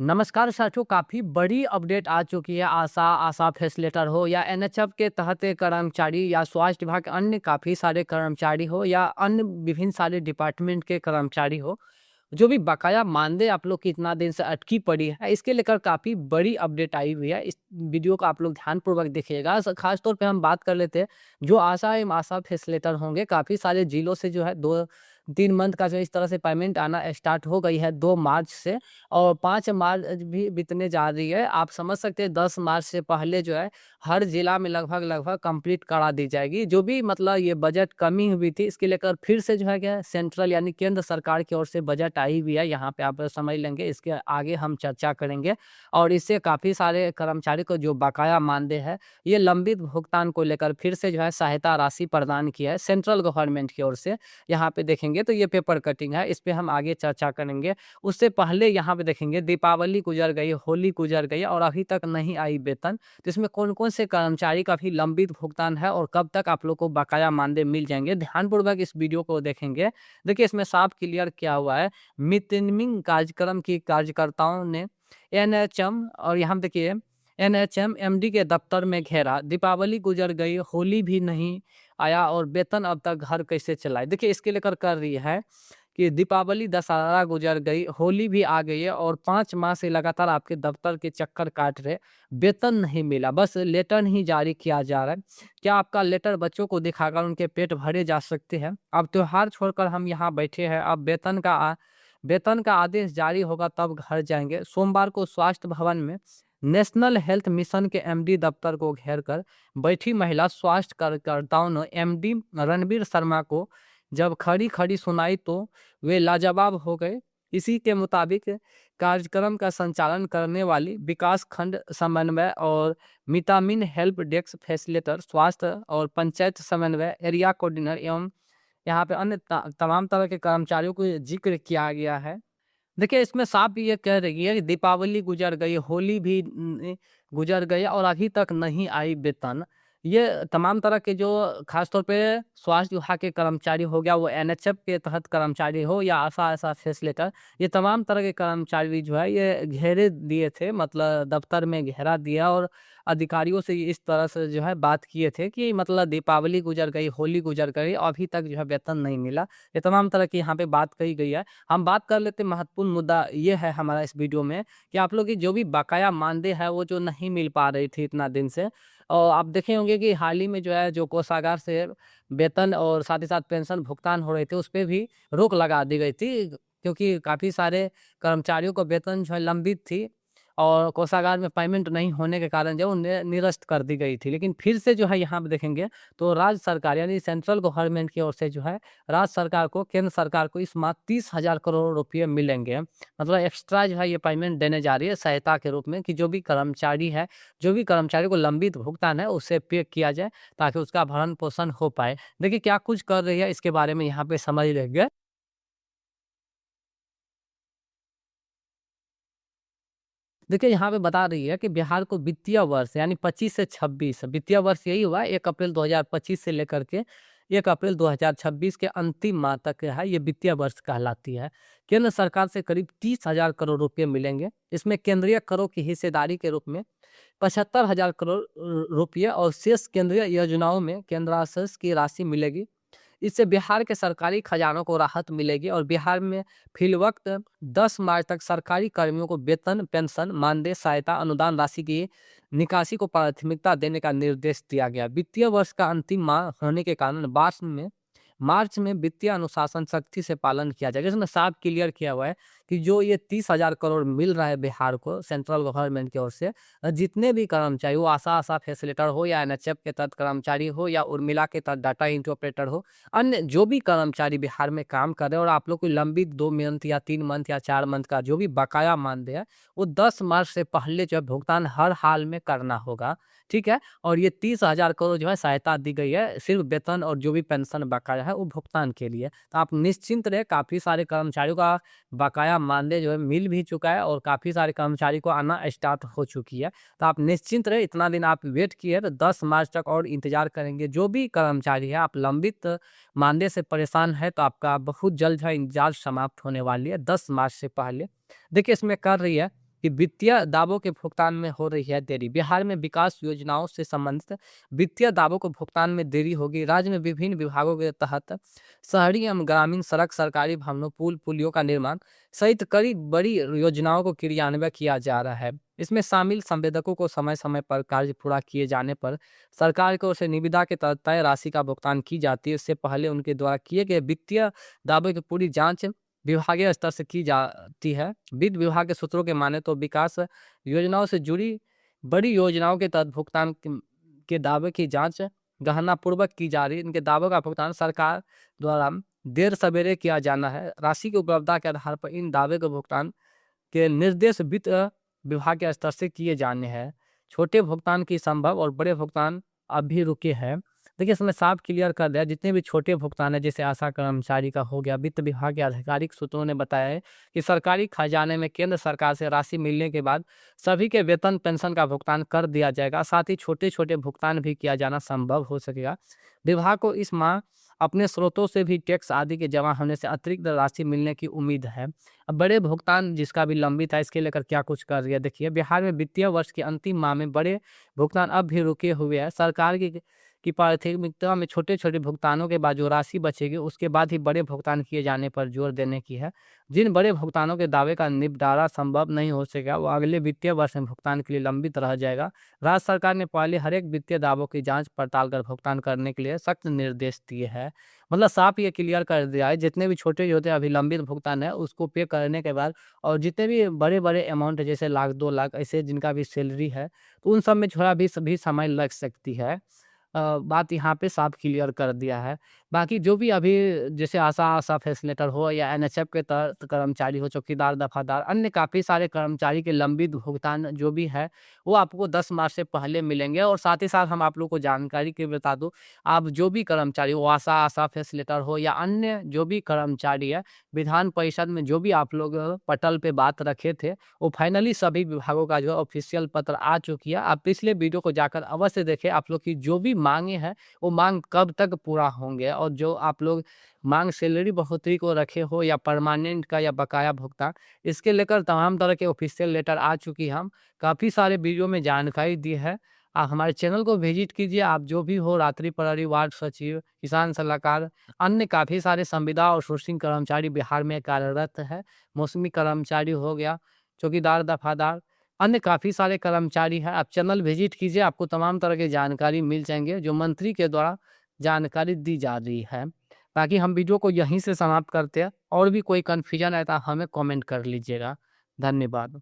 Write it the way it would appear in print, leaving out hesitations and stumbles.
नमस्कार साथियों, काफ़ी बड़ी अपडेट आ चुकी है। आशा आशा फैसिलिटेटर हो या एनएचएफ के तहत के कर्मचारी या स्वास्थ्य विभाग के अन्य काफ़ी सारे कर्मचारी हो या अन्य विभिन्न सारे डिपार्टमेंट के कर्मचारी हो, जो भी बकाया मानदेय आप लोग की इतना दिन से अटकी पड़ी है, इसके लेकर काफ़ी बड़ी अपडेट आई हुई है। इस वीडियो को आप लोग ध्यानपूर्वक देखिएगा। खास तौर पे हम बात कर लेते हैं जो आशा एवं आशा फैसिलिटेटर होंगे, काफ़ी सारे जिलों से जो है 2-3 मंथ का जो इस तरह से पेमेंट आना स्टार्ट हो गई है 2 मार्च से, और 5 मार्च भी बीतने जा रही है। आप समझ सकते हैं 10 मार्च से पहले जो है हर जिला में लगभग कंप्लीट करा दी जाएगी। जो भी मतलब ये बजट कमी हुई थी, इसके लेकर फिर से जो है क्या सेंट्रल यानी केंद्र सरकार की ओर से बजट आई हुई है। यहाँ पे आप समझ लेंगे, इसके आगे हम चर्चा करेंगे। और इससे काफ़ी सारे कर्मचारी को जो बकाया मानदेय है, ये लंबित भुगतान को लेकर फिर से जो है सहायता राशि प्रदान किया है सेंट्रल गवर्नमेंट की ओर से। यहाँ पे देखेंगे तो ये पेपर कटिंग है, इस पे हम आगे चर्चा करेंगे। उससे पहले यहाँ पे देखेंगे दीपावली गुजर गई, होली गुजर गई और अभी तक नहीं आई वेतन। तो इसमें कौन-कौन से कर्मचारी का भी लंबित भुगतान है और कब तक आप लोग को बकाया मानदेय मिल जाएँगे, ध्यानपूर्वक इस वीडियो को देखेंगे। देखिए इसमें साफ क्लियर किया हुआ है, मिड कार्यक्रम की कार्यकर्ताओं ने एनएचएम और यहाँ पे देखिए एनएचएम एमडी के दफ्तर में घेरा, दीपावली गुजर गई, होली भी नहीं आया और वेतन अब तक घर कैसे चलाए। देखिए इसके लेकर कर रही है कि दीपावली, दशहरा गुजर गई, होली भी आ गई है और 5 माह से लगातार आपके दफ्तर के चक्कर काट रहे, वेतन नहीं मिला, बस लेटर ही जारी किया जा रहा है। क्या आपका लेटर बच्चों को दिखाकर उनके पेट भरे जा सकते हैं? अब त्योहार छोड़कर हम यहाँ बैठे हैं, अब वेतन का आदेश जारी होगा तब घर जाएँगे। सोमवार को स्वास्थ्य भवन में नेशनल हेल्थ मिशन के एमडी दफ्तर को घेरकर बैठी महिला स्वास्थ्य कार्यकर्ताओं ने एमडी रणबीर शर्मा को जब खड़ी-खड़ी सुनाई तो वे लाजवाब हो गए। इसी के मुताबिक कार्यक्रम का संचालन करने वाली विकास खंड समन्वय और मितामिन हेल्प डेस्क फैसिलिटेटर, स्वास्थ्य और पंचायत समन्वय, एरिया कोऑर्डिनेटर एवं यहाँ पे अन्य तमाम तरह के कर्मचारियों को ज़िक्र किया गया है। देखिए, इसमें साफ ये कह रही है कि दीपावली गुजर गई, होली भी गुजर गई और अभी तक नहीं आई वेतन। ये तमाम तरह के जो ख़ास तौर पे स्वास्थ्य विभाग के कर्मचारी हो गया, वो एनएचएफ के तहत कर्मचारी हो या आशा फैसिलिटेटर, ये तमाम तरह के कर्मचारी जो है ये घेरे दिए थे, मतलब दफ्तर में घेरा दिया और अधिकारियों से इस तरह से जो है बात किए थे कि मतलब दीपावली गुजर गई, होली गुजर गई, अभी तक जो है वेतन नहीं मिला। ये तमाम तरह की यहाँ पे बात कही गई है। हम बात कर लेते हैं, महत्वपूर्ण मुद्दा ये है हमारा इस वीडियो में कि आप लोग की जो भी बकाया मानदेय है वो जो नहीं मिल पा रही थी इतना दिन से, और आप देखे होंगे कि हाल ही में जो है जो कोषागार से वेतन और साथ ही साथ पेंशन भुगतान हो रहे थे उस पे भी रोक लगा दी गई थी, क्योंकि काफ़ी सारे कर्मचारियों को वेतन जो है लंबित थी और कोषागार में पेमेंट नहीं होने के कारण जो उन्हें निरस्त कर दी गई थी। लेकिन फिर से जो है यहाँ पे देखेंगे तो राज्य सरकार यानी सेंट्रल गवर्नमेंट की ओर से जो है राज्य सरकार को, केंद्र सरकार को इस माह 30,000 करोड़ रुपये मिलेंगे। मतलब एक्स्ट्रा जो है ये पेमेंट देने जा रही है सहायता के रूप में कि जो भी कर्मचारी है, जो भी कर्मचारी को लंबित भुगतान है उसे पे किया जाए ताकि उसका भरण-पोषण हो पाए। देखिए क्या कुछ कर रही है इसके बारे में यहाँ पे समझ लेंगे। देखिए, यहाँ पे बता रही है कि बिहार को वित्तीय वर्ष यानी 25 से 26 वित्तीय वर्ष यही हुआ 1 अप्रैल 2025 से लेकर के 1 अप्रैल 2026 के अंतिम माह तक है, ये वित्तीय वर्ष कहलाती है। केंद्र सरकार से करीब 30,000 करोड़ रुपए मिलेंगे। इसमें केंद्रीय करों की हिस्सेदारी के रूप में 75,000 करोड़ रुपये और शेष केंद्रीय योजनाओं में केंद्रांश की राशि मिलेगी। इससे बिहार के सरकारी खजानों को राहत मिलेगी और बिहार में फिलवक्त 10 मार्च तक सरकारी कर्मियों को वेतन, पेंशन, मानदेय, सहायता, अनुदान राशि की निकासी को प्राथमिकता देने का निर्देश दिया गया। वित्तीय वर्ष का अंतिम माह होने के कारण मार्च में वित्तीय अनुशासन सख्ती से पालन किया जाएगा। इसमें साफ क्लियर किया हुआ है कि जो ये 30,000 करोड़ मिल रहा है बिहार को सेंट्रल गवर्नमेंट की ओर से, जितने भी कर्मचारी वो आशा फैसिलिटेटर हो या एनएचएफ के तहत कर्मचारी हो या उर्मिला के तहत डाटा एंट्री ऑपरेटर हो, अन्य जो भी कर्मचारी बिहार में काम कर रहे हैं और आप लोग को लंबित 2 मंथ या 3 मंथ या 4 मंथ का जो भी बकाया मानदेय है, वो 10 मार्च से पहले जो है भुगतान हर हाल में करना होगा। ठीक है? और ये 30,000 करोड़ जो है सहायता दी गई है सिर्फ वेतन और जो भी पेंशन बकाया है वो भुगतान के लिए। तो आप निश्चिंत रहे, काफ़ी सारे कर्मचारियों का बकाया मानदेय जो है मिल भी चुका है और काफ़ी सारे कर्मचारी को आना स्टार्ट हो चुकी है। तो आप निश्चिंत रहे, इतना दिन आप वेट किए तो 10 मार्च तक और इंतज़ार करेंगे। जो भी कर्मचारी है आप लंबित मानदेय से परेशान है तो आपका बहुत जल्द है इंतज़ार समाप्त होने वाली है 10 मार्च से पहले। देखिए इसमें कर रही है कि वित्तीय दावों के भुगतान में हो रही है देरी। बिहार में विकास योजनाओं से संबंधित वित्तीय दावों को भुगतान में देरी होगी। राज्य में विभिन्न विभागों के तहत शहरी एवं ग्रामीण सड़क, सरकारी भवनों, पुल, पुलियों का निर्माण सहित कई बड़ी योजनाओं को क्रियान्वयन किया जा रहा है। इसमें शामिल संवेदकों को समय समय पर कार्य पूरा किए जाने पर सरकार को उसे निविदा के तहत तय राशि का भुगतान की जाती है। इससे पहले उनके द्वारा किए गए वित्तीय दावे की पूरी जांच विभागीय स्तर से की जाती है। वित्त विभाग के सूत्रों के माने तो विकास योजनाओं से जुड़ी बड़ी योजनाओं के तहत भुगतान के दावे की जांच गहनापूर्वक की जा रही है। इनके दावों का भुगतान सरकार द्वारा देर सवेरे किया जाना है। राशि की उपलब्धता के आधार पर इन दावे के भुगतान के निर्देश वित्त विभाग के स्तर से किए जाने हैं। छोटे भुगतान की संभव और बड़े भुगतान अभी रुके हैं। देखिए, इसमें साफ क्लियर कर दिया, जितने भी छोटे भुगतान है जैसे आशा कर्मचारी का हो गया, वित्त विभाग के आधिकारिक सूत्रों ने बताया है कि सरकारी खजाने में केंद्र सरकार से राशि मिलने के बाद सभी के वेतन पेंशन का भुगतान कर दिया जाएगा। साथ ही छोटे छोटे भुगतान भी किया जाना संभव हो सकेगा। विभाग को इस माह अपने स्रोतों से भी टैक्स आदि के जमा होने से अतिरिक्त राशि मिलने की उम्मीद है। अब बड़े भुगतान जिसका भी लंबित है, इसके लेकर क्या कुछ कर रही है देखिए। बिहार में वित्तीय वर्ष के अंतिम माह में बड़े भुगतान अब भी रुके हुए हैं। सरकार की प्राथमिकता में छोटे छोटे भुगतानों के बाद जो राशि बचेगी उसके बाद ही बड़े भुगतान किए जाने पर जोर देने की है। जिन बड़े भुगतानों के दावे का निपटारा संभव नहीं हो सकेगा वो अगले वित्तीय वर्ष में भुगतान के लिए लंबित रह जाएगा। राज्य सरकार ने पहले हर एक वित्तीय दावों की जांच पड़ताल कर भुगतान करने के लिए सख्त निर्देश दिए हैं। मतलब साफ ये क्लियर कर दिया है, जितने भी छोटे छोटे अभी लंबित भुगतान है उसको पे करने के बाद और जितने भी बड़े बड़े अमाउंट है जैसे लाख 2 लाख ऐसे जिनका भी सैलरी है तो उन सब में थोड़ा भी समय लग सकती है। बात यहाँ पे साफ क्लियर कर दिया है। बाकी जो भी अभी जैसे आशा फैसिलिटेटर हो या एनएचएफ के तहत कर्मचारी हो, चौकीदार, दफादार, अन्य काफ़ी सारे कर्मचारी के लंबित भुगतान जो भी है वो आपको 10 मार्च से पहले मिलेंगे। और साथ ही साथ हम आप लोग को जानकारी के बता दूं, आप जो भी कर्मचारी हो, आशा फैसिलिटेटर हो या अन्य जो भी कर्मचारी है, विधान परिषद में जो भी आप लोग पटल पे बात रखे थे वो फाइनली सभी विभागों का जो है ऑफिशियल पत्र आ चुकी है। आप पिछले वीडियो को जाकर अवश्य देखें। आप लोग की जो भी मांगे हैं वो मांग कब तक पूरा होंगे और जो आप लोग मांग सैलरी बढ़ोतरी को रखे हो या परमानेंट का या बकाया भुगतान, इसके लेकर तमाम तरह के ऑफिशियल लेटर आ चुकी है। हम काफ़ी सारे वीडियो में जानकारी दी है। आप हमारे चैनल को विजिट कीजिए। आप जो भी हो, रात्रि प्रहरी, वार्ड सचिव, किसान सलाहकार, अन्य काफ़ी सारे संविदा और सोर्सिंग कर्मचारी बिहार में कार्यरत है। मौसमी कर्मचारी हो गया, चौकीदार, दफादार, अन्य काफ़ी सारे कर्मचारी हैं। आप चैनल विजिट कीजिए, आपको तमाम तरह की जानकारी मिल जाएंगे जो मंत्री के द्वारा जानकारी दी जा रही है। बाकी हम वीडियो को यहीं से समाप्त करते हैं। और भी कोई कन्फ्यूजन है तो हमें कमेंट कर लीजिएगा। धन्यवाद।